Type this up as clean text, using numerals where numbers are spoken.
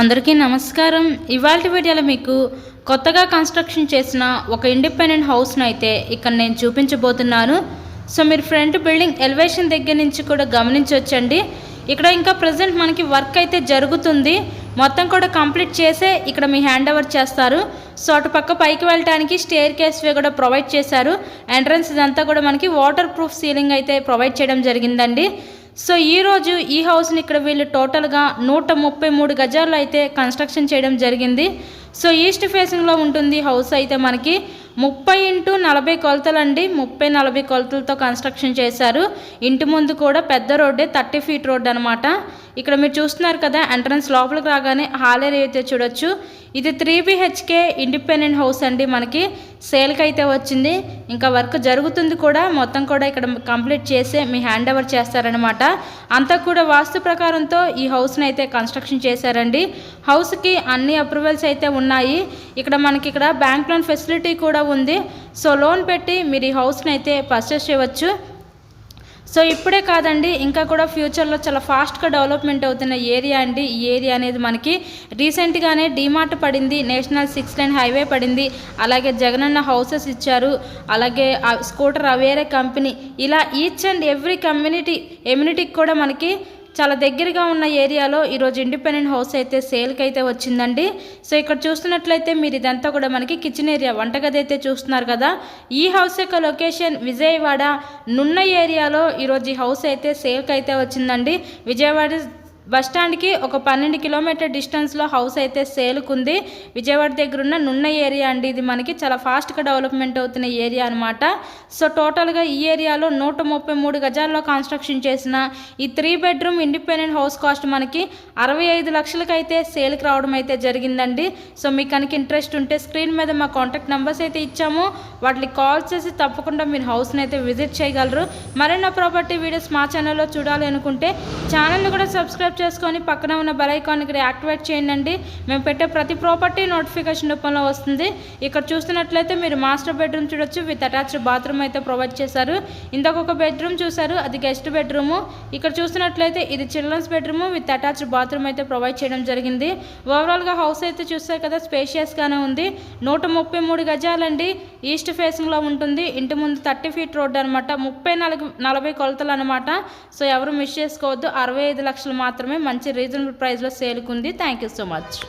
అందరికీ నమస్కారం. ఇవాల్టి వీడియోలో మీకు కొత్తగా కన్స్ట్రక్షన్ చేసిన ఒక ఇండిపెండెంట్ హౌస్ను అయితే ఇక్కడ నేను చూపించబోతున్నాను. సో మీరు ఫ్రంట్ బిల్డింగ్ ఎలివేషన్ దగ్గర నుంచి కూడా గమనించవచ్చండి. ఇక్కడ ఇంకా ప్రజెంట్ మనకి వర్క్ అయితే జరుగుతుంది. మొత్తం కూడా కంప్లీట్ చేసే ఇక్కడ మీ హ్యాండ్ ఓవర్ చేస్తారు. సో అటు పక్క పైకి వెళ్ళడానికి స్టేర్ కేస్వే కూడా ప్రొవైడ్ చేశారు. ఎంట్రన్స్ ఇదంతా కూడా మనకి వాటర్ ప్రూఫ్ సీలింగ్ అయితే ప్రొవైడ్ చేయడం జరిగిందండి. సో ఈరోజు ఈ హౌస్ని ఇక్కడ వీళ్ళు టోటల్గా 133 గజాల్లో అయితే కన్స్ట్రక్షన్ చేయడం జరిగింది. సో ఈస్ట్ ఫేసింగ్లో ఉంటుంది హౌస్ అయితే మనకి 30x40 కొలతలండి. 30-40 కొలతలతో కన్స్ట్రక్షన్ చేశారు. ఇంటి ముందు కూడా పెద్ద రోడ్డే, 30 ఫీట్ రోడ్ అనమాట. ఇక్కడ మీరు చూస్తున్నారు కదా, ఎంట్రన్స్ లోపలికి రాగానే హాల్ ఏరియా అయితే చూడొచ్చు. ఇది 3 BHK ఇండిపెండెంట్ హౌస్ అండి. మనకి సేల్కి అయితే వచ్చింది. ఇంకా వర్క్ జరుగుతుంది కూడా. మొత్తం కూడా ఇక్కడ కంప్లీట్ చేసి మీ హ్యాండ్ ఓవర్ చేస్తారనమాట. అంతా కూడా వాస్తు ప్రకారంతో ఈ హౌస్ని అయితే కన్స్ట్రక్షన్ చేశారండి. హౌస్కి అన్ని అప్రూవల్స్ అయితే ఉన్నాయి. ఇక్కడ మనకి ఇక్కడ బ్యాంక్ లోన్ ఫెసిలిటీ కూడా ఉంది. సో లోన్ పెట్టి మీరు ఈ హౌస్ని అయితే పర్చేస్ చేయవచ్చు. సో ఇప్పుడే కాదండి, ఇంకా కూడా ఫ్యూచర్లో చాలా ఫాస్ట్గా డెవలప్మెంట్ అవుతున్న ఏరియా అండి. ఈ ఏరియా అనేది మనకి రీసెంట్గానే డీమార్ట్ పడింది, నేషనల్ 6 లైన్ హైవే పడింది, అలాగే జగనన్న హౌసెస్ ఇచ్చారు, అలాగే స్కూటర్ అవేరే కంపెనీ, ఇలా ఈచ్ అండ్ ఎవ్రీ ఎమ్యూనిటీకి కూడా మనకి చాలా దగ్గరగా ఉన్న ఏరియాలో ఈరోజు ఇండిపెండెంట్ హౌస్ అయితే సేల్కి అయితే వచ్చిందండి. సో ఇక్కడ చూస్తున్నట్లయితే మీరు ఇదంతా కూడా మనకి కిచెన్ ఏరియా, వంటగది అయితే చూస్తున్నారు కదా. ఈ హౌస్ యొక్క లొకేషన్ విజయవాడ నున్న ఏరియాలో ఈరోజు ఈ హౌస్ అయితే సేల్కి అయితే వచ్చిందండి. విజయవాడ బస్టాండ్కి ఒక 12 కిలోమీటర్ డిస్టెన్స్లో హౌస్ అయితే సేల్కుంది. విజయవాడ దగ్గర ఉన్న నున్న ఏరియా అండి. ఇది మనకి చాలా ఫాస్ట్గా డెవలప్మెంట్ అవుతున్న ఏరియా అనమాట. సో టోటల్గా ఈ ఏరియాలో 133 గజాల్లో కన్స్ట్రక్షన్ చేసిన ఈ 3 బెడ్రూమ్ ఇండిపెండెంట్ హౌస్ కాస్ట్ మనకి 65 లక్షలకి అయితే సేల్కి రావడం అయితే జరిగిందండి. సో మీకు కనుక ఇంట్రెస్ట్ ఉంటే స్క్రీన్ మీద మా కాంటాక్ట్ నెంబర్స్ అయితే ఇచ్చాము, వాటికి కాల్ చేసి తప్పకుండా మీరు హౌస్ని అయితే విజిట్ చేయగలరు. మరిన్న ప్రాపర్టీ వీడియోస్ మా ఛానల్లో చూడాలి అనుకుంటే ఛానల్ని కూడా సబ్స్క్రైబ్ చేసుకొని పక్కన ఉన్న బెల్ ఐకాన్ ఇక్కడ యాక్టివేట్ చేయండి. మేము పెట్టే ప్రతి ప్రాపర్టీ నోటిఫికేషన్ రూపంలో వస్తుంది. ఇక్కడ చూస్తున్నట్లయితే మీరు మాస్టర్ బెడ్రూమ్ చూడొచ్చు, విత్ అటాచ్డ్ బాత్రూమ్ అయితే ప్రొవైడ్ చేశారు. ఇందాక ఒక బెడ్రూమ్ చూసారు, అది గెస్ట్ బెడ్రూము. ఇక్కడ చూస్తున్నట్లయితే ఇది children's bedroom with attached bathroom అయితే ప్రొవైడ్ చేయడం జరిగింది. ఓవరాల్గా హౌస్ అయితే చూస్తారు కదా, స్పేషియస్గానే ఉంది. 133 గజాలండి. ఈస్ట్ ఫేసింగ్లో ఉంటుంది. ఇంటి ముందు 30 ఫీట్ రోడ్ అనమాట. 30-40 కొలతలు అనమాట. సో ఎవరు మిస్ చేసుకోవద్దు. 65 లక్షలు మాత్రమే మంచి రీజనబుల్ ప్రైస్లో సేల్కుంది. Thank you so much.